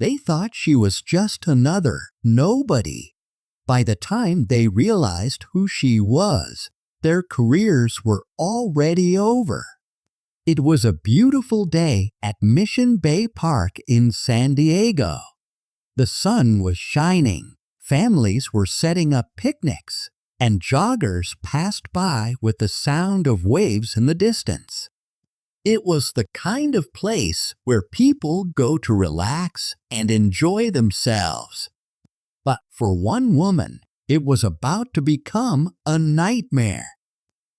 They thought she was just another nobody. By the time they realized who she was, their careers were already over. It was a beautiful day at Mission Bay Park in San Diego. The sun was shining, families were setting up picnics, and joggers passed by with the sound of waves in the distance. It was the kind of place where people go to relax and enjoy themselves. But for one woman, it was about to become a nightmare.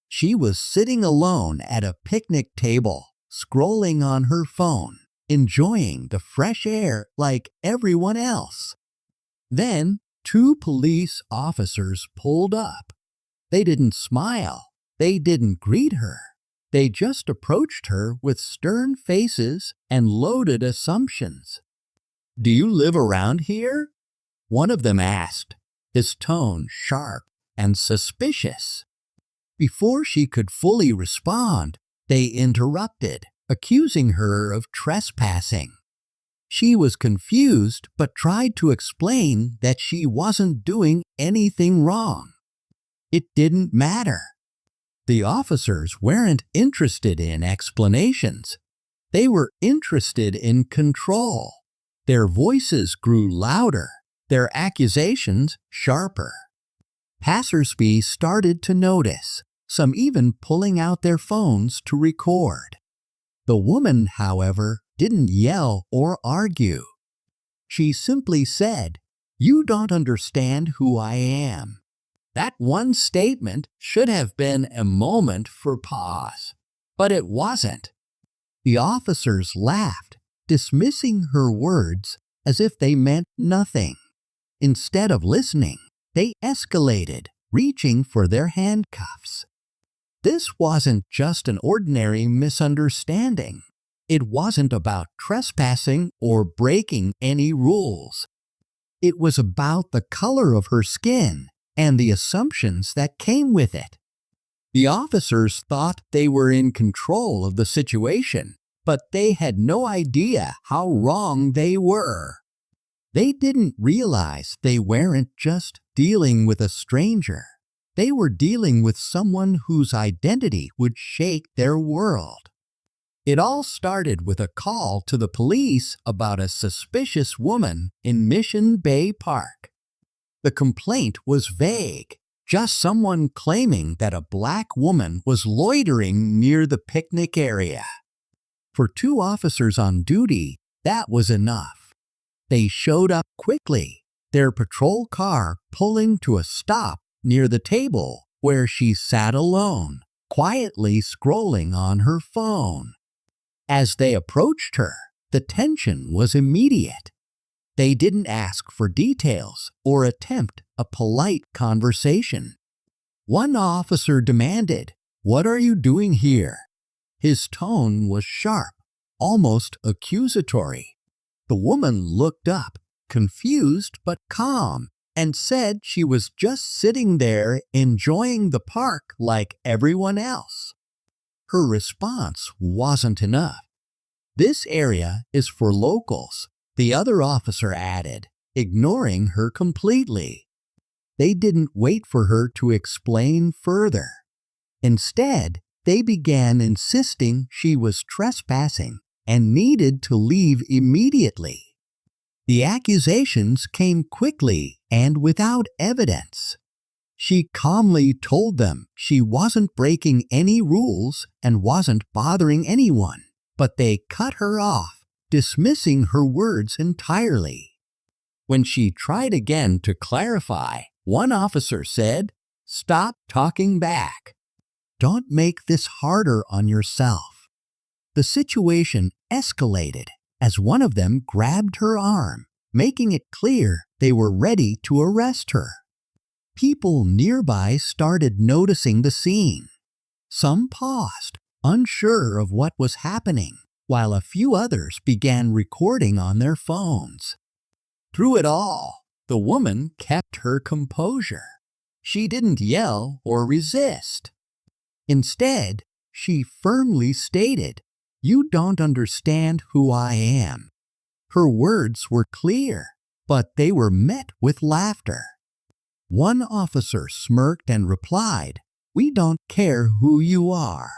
She was sitting alone at a picnic table, scrolling on her phone, enjoying the fresh air like everyone else. Then, two police officers pulled up. They didn't smile. They didn't greet her. They just approached her with stern faces and loaded assumptions. "Do you live around here?" one of them asked, his tone sharp and suspicious. Before she could fully respond, they interrupted, accusing her of trespassing. She was confused but tried to explain that she wasn't doing anything wrong. It didn't matter. The officers weren't interested in explanations. They were interested in control. Their voices grew louder, their accusations sharper. Passersby started to notice, some even pulling out their phones to record. The woman, however, didn't yell or argue. She simply said, "You don't understand who I am." That one statement should have been a moment for pause, but it wasn't. The officers laughed, dismissing her words as if they meant nothing. Instead of listening, they escalated, reaching for their handcuffs. This wasn't just an ordinary misunderstanding. It wasn't about trespassing or breaking any rules. It was about the color of her skin and the assumptions that came with it. The officers thought they were in control of the situation, but they had no idea how wrong they were. They didn't realize they weren't just dealing with a stranger. They were dealing with someone whose identity would shake their world. It all started with a call to the police about a suspicious woman in Mission Bay Park. The complaint was vague, just someone claiming that a black woman was loitering near the picnic area. For two officers on duty, that was enough. They showed up quickly, their patrol car pulling to a stop near the table where she sat alone, quietly scrolling on her phone. As they approached her, the tension was immediate. They didn't ask for details or attempt a polite conversation. One officer demanded, "What are you doing here?" His tone was sharp, almost accusatory. The woman looked up, confused but calm, and said she was just sitting there enjoying the park like everyone else. Her response wasn't enough. "This area is for locals," the other officer added, ignoring her completely. They didn't wait for her to explain further. Instead, they began insisting she was trespassing and needed to leave immediately. The accusations came quickly and without evidence. She calmly told them she wasn't breaking any rules and wasn't bothering anyone, but they cut her off, dismissing her words entirely. When she tried again to clarify, one officer said, "Stop talking back. Don't make this harder on yourself." The situation escalated as one of them grabbed her arm, making it clear they were ready to arrest her. People nearby started noticing the scene. Some paused, unsure of what was happening, while a few others began recording on their phones. Through it all, the woman kept her composure. She didn't yell or resist. Instead, she firmly stated, "You don't understand who I am." Her words were clear, but they were met with laughter. One officer smirked and replied, "We don't care who you are."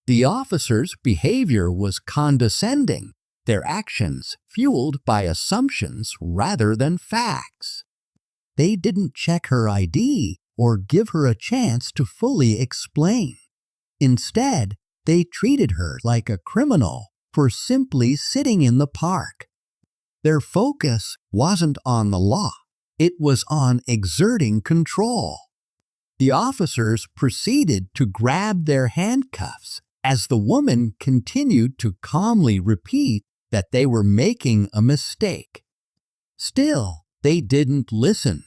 The officer's behavior was condescending, their actions fueled by assumptions rather than facts. They didn't check her ID or give her a chance to fully explain. Instead, they treated her like a criminal for simply sitting in the park. Their focus wasn't on the law, it was on exerting control. The officers proceeded to grab their handcuffs as the woman continued to calmly repeat that they were making a mistake. Still, they didn't listen.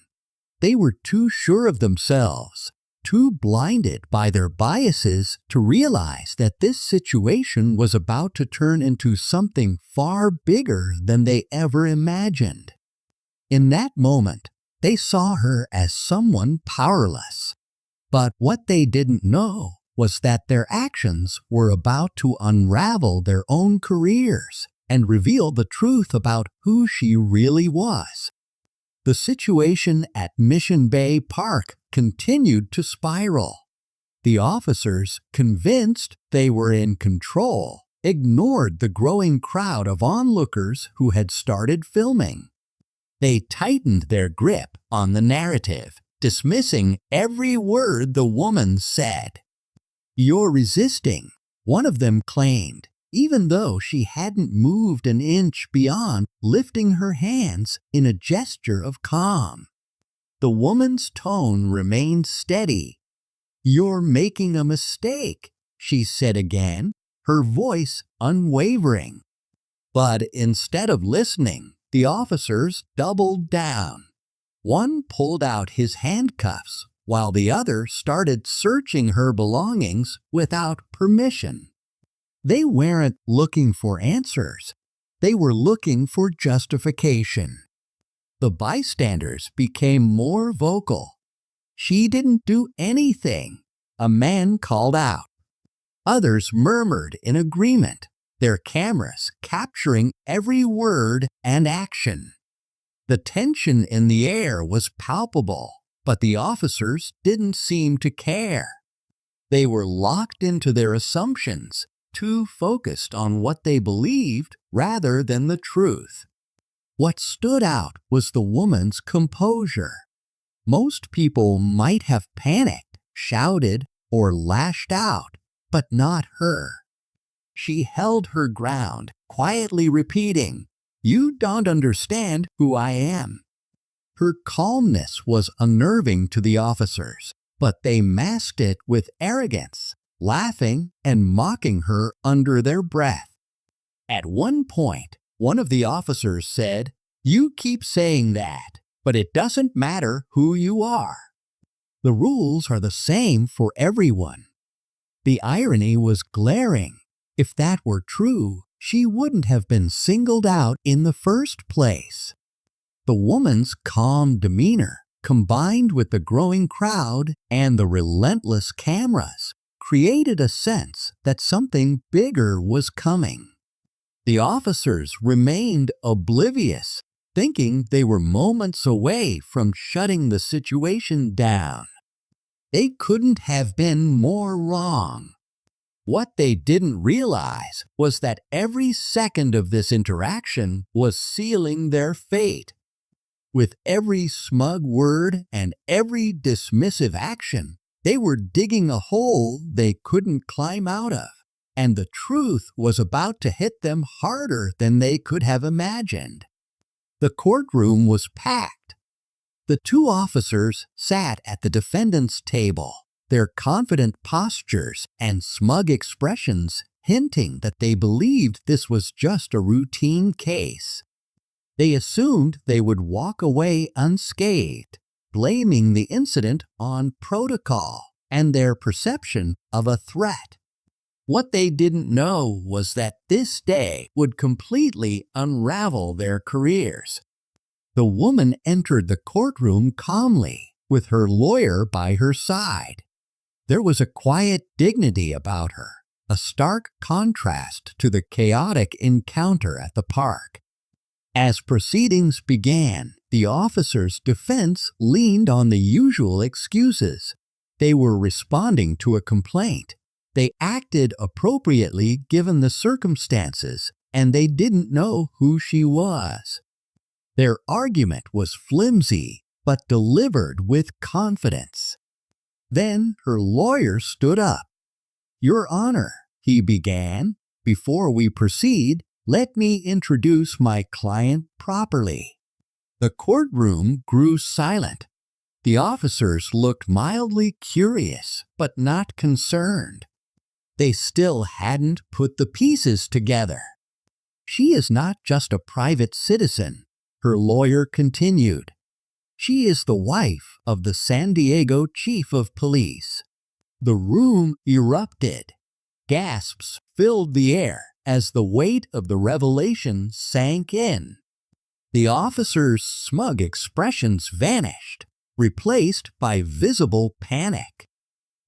They were too sure of themselves, too blinded by their biases to realize that this situation was about to turn into something far bigger than they ever imagined. In that moment, they saw her as someone powerless. But what they didn't know was that their actions were about to unravel their own careers and reveal the truth about who she really was. The situation at Mission Bay Park continued to spiral. The officers, convinced they were in control, ignored the growing crowd of onlookers who had started filming. They tightened their grip on the narrative, dismissing every word the woman said. "You're resisting," one of them claimed, even though she hadn't moved an inch beyond lifting her hands in a gesture of calm. The woman's tone remained steady. "You're making a mistake," she said again, her voice unwavering. But instead of listening, the officers doubled down. One pulled out his handcuffs, while the other started searching her belongings without permission. They weren't looking for answers. They were looking for justification. The bystanders became more vocal. "She didn't do anything," a man called out. Others murmured in agreement, their cameras capturing every word and action. The tension in the air was palpable, but the officers didn't seem to care. They were locked into their assumptions, too focused on what they believed rather than the truth. What stood out was the woman's composure. Most people might have panicked, shouted, or lashed out, but not her. She held her ground, quietly repeating, "You don't understand who I am." Her calmness was unnerving to the officers, but they masked it with arrogance, laughing and mocking her under their breath. At one point, one of the officers said, "You keep saying that, but it doesn't matter who you are. The rules are the same for everyone." The irony was glaring. If that were true, she wouldn't have been singled out in the first place. The woman's calm demeanor, combined with the growing crowd and the relentless cameras, created a sense that something bigger was coming. The officers remained oblivious, thinking they were moments away from shutting the situation down. They couldn't have been more wrong. What they didn't realize was that every second of this interaction was sealing their fate. With every smug word and every dismissive action, they were digging a hole they couldn't climb out of, and the truth was about to hit them harder than they could have imagined. The courtroom was packed. The two officers sat at the defendant's table, their confident postures and smug expressions hinting that they believed this was just a routine case. They assumed they would walk away unscathed, blaming the incident on protocol and their perception of a threat. What they didn't know was that this day would completely unravel their careers. The woman entered the courtroom calmly, with her lawyer by her side. There was a quiet dignity about her, a stark contrast to the chaotic encounter at the park. As proceedings began, the officer's defense leaned on the usual excuses. They were responding to a complaint. They acted appropriately given the circumstances, and they didn't know who she was. Their argument was flimsy, but delivered with confidence. Then her lawyer stood up. "Your Honor," he began, "before we proceed, let me introduce my client properly." The courtroom grew silent. The officers looked mildly curious, but not concerned. They still hadn't put the pieces together. "She is not just a private citizen," her lawyer continued. "She is the wife of the San Diego chief of police." The room erupted. Gasps filled the air as the weight of the revelation sank in. The officers' smug expressions vanished, replaced by visible panic.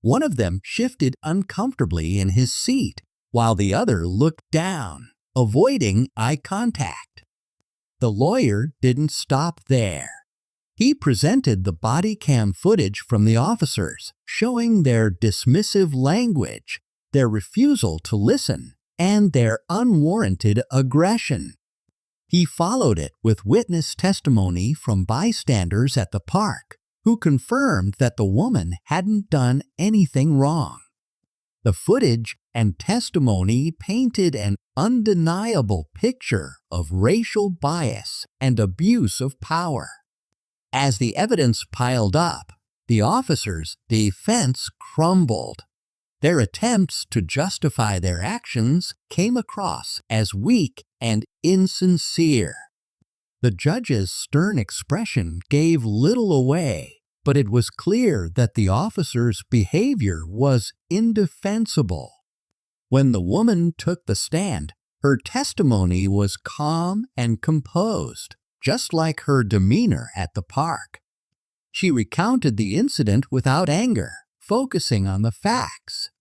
One of them shifted uncomfortably in his seat, while the other looked down, avoiding eye contact. The lawyer didn't stop there. He presented the body cam footage from the officers, showing their dismissive language, their refusal to listen, and their unwarranted aggression. He followed it with witness testimony from bystanders at the park, who confirmed that the woman hadn't done anything wrong. The footage and testimony painted an undeniable picture of racial bias and abuse of power. As the evidence piled up, the officers' defense crumbled. Their attempts to justify their actions came across as weak and insincere. The judge's stern expression gave little away, but it was clear that the officer's behavior was indefensible. When the woman took the stand, her testimony was calm and composed, just like her demeanor at the park. She recounted the incident without anger, focusing on the facts.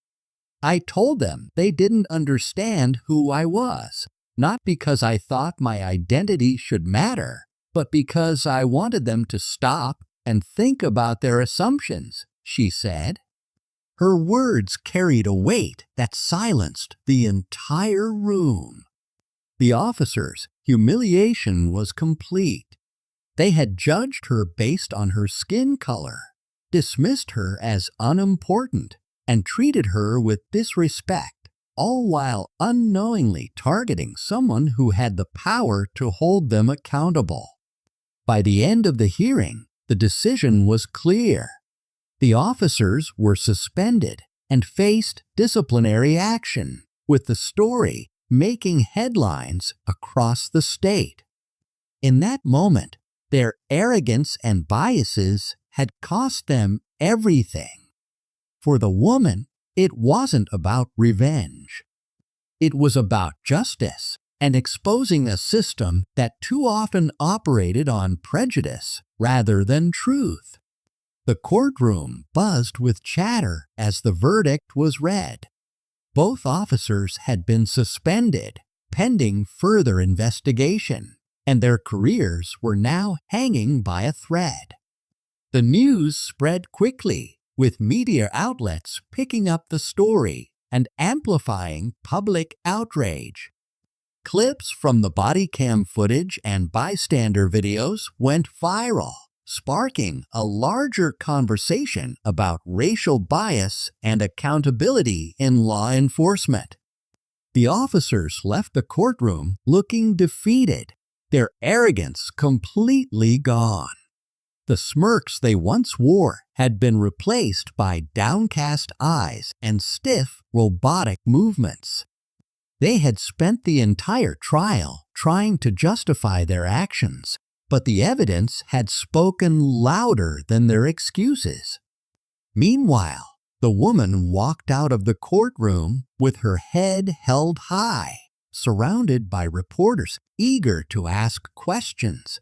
"I told them they didn't understand who I was, not because I thought my identity should matter, but because I wanted them to stop and think about their assumptions," she said. Her words carried a weight that silenced the entire room. The officers' humiliation was complete. They had judged her based on her skin color, dismissed her as unimportant, and treated her with disrespect, all while unknowingly targeting someone who had the power to hold them accountable. By the end of the hearing, the decision was clear. The officers were suspended and faced disciplinary action, with the story making headlines across the state. In that moment, their arrogance and biases had cost them everything. For the woman, it wasn't about revenge. It was about justice and exposing a system that too often operated on prejudice rather than truth. The courtroom buzzed with chatter as the verdict was read. Both officers had been suspended, pending further investigation, and their careers were now hanging by a thread. The news spread quickly, with media outlets picking up the story and amplifying public outrage. Clips from the body cam footage and bystander videos went viral, sparking a larger conversation about racial bias and accountability in law enforcement. The officers left the courtroom looking defeated, their arrogance completely gone. The smirks they once wore had been replaced by downcast eyes and stiff, robotic movements. They had spent the entire trial trying to justify their actions, but the evidence had spoken louder than their excuses. Meanwhile, the woman walked out of the courtroom with her head held high, surrounded by reporters eager to ask questions.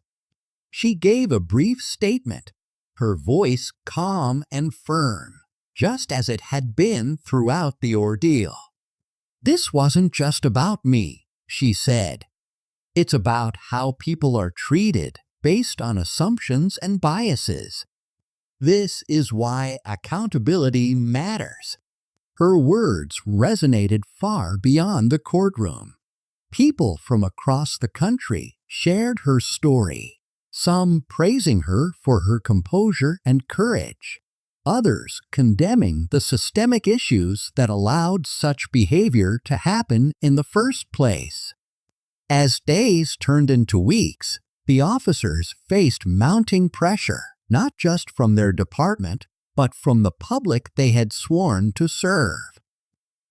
She gave a brief statement, her voice calm and firm, just as it had been throughout the ordeal. "This wasn't just about me," she said. It's about how people are treated based on assumptions and biases. This is why accountability matters. Her words resonated far beyond the courtroom. People from across the country shared her story, some praising her for her composure and courage, others condemning the systemic issues that allowed such behavior to happen in the first place. As days turned into weeks, the officers faced mounting pressure, not just from their department, but from the public they had sworn to serve.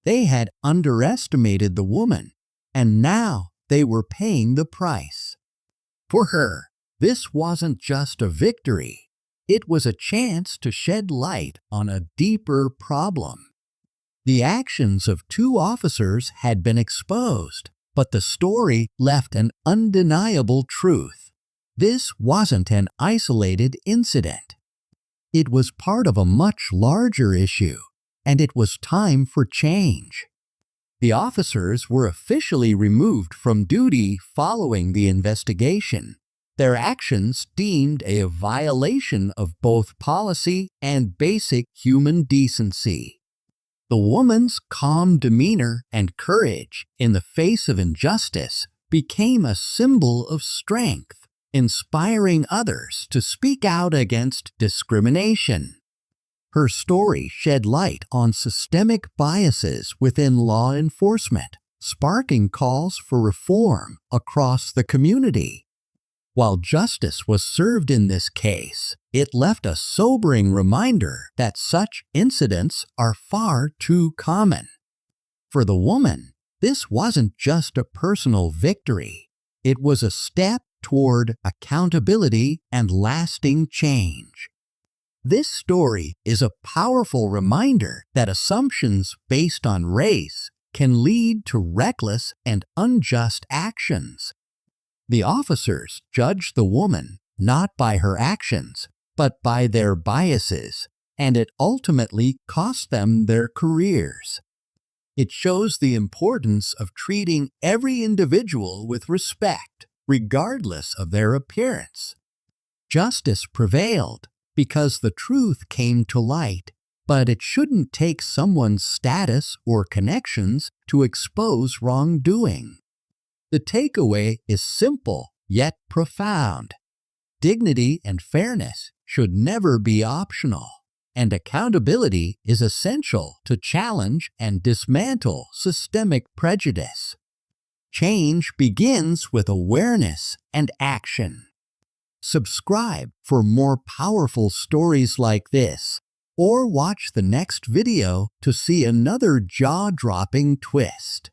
They had underestimated the woman, and now they were paying the price. For her, this wasn't just a victory. It was a chance to shed light on a deeper problem. The actions of two officers had been exposed, but the story left an undeniable truth. This wasn't an isolated incident. It was part of a much larger issue, and it was time for change. The officers were officially removed from duty following the investigation, their actions deemed a violation of both policy and basic human decency. The woman's calm demeanor and courage in the face of injustice became a symbol of strength, inspiring others to speak out against discrimination. Her story shed light on systemic biases within law enforcement, sparking calls for reform across the community. While justice was served in this case, it left a sobering reminder that such incidents are far too common. For the woman, this wasn't just a personal victory. It was a step toward accountability and lasting change. This story is a powerful reminder that assumptions based on race can lead to reckless and unjust actions. The officers judged the woman not by her actions, but by their biases, and it ultimately cost them their careers. It shows the importance of treating every individual with respect, regardless of their appearance. Justice prevailed because the truth came to light, but it shouldn't take someone's status or connections to expose wrongdoing. The takeaway is simple yet profound. Dignity and fairness should never be optional, and accountability is essential to challenge and dismantle systemic prejudice. Change begins with awareness and action. Subscribe for more powerful stories like this, or watch the next video to see another jaw-dropping twist.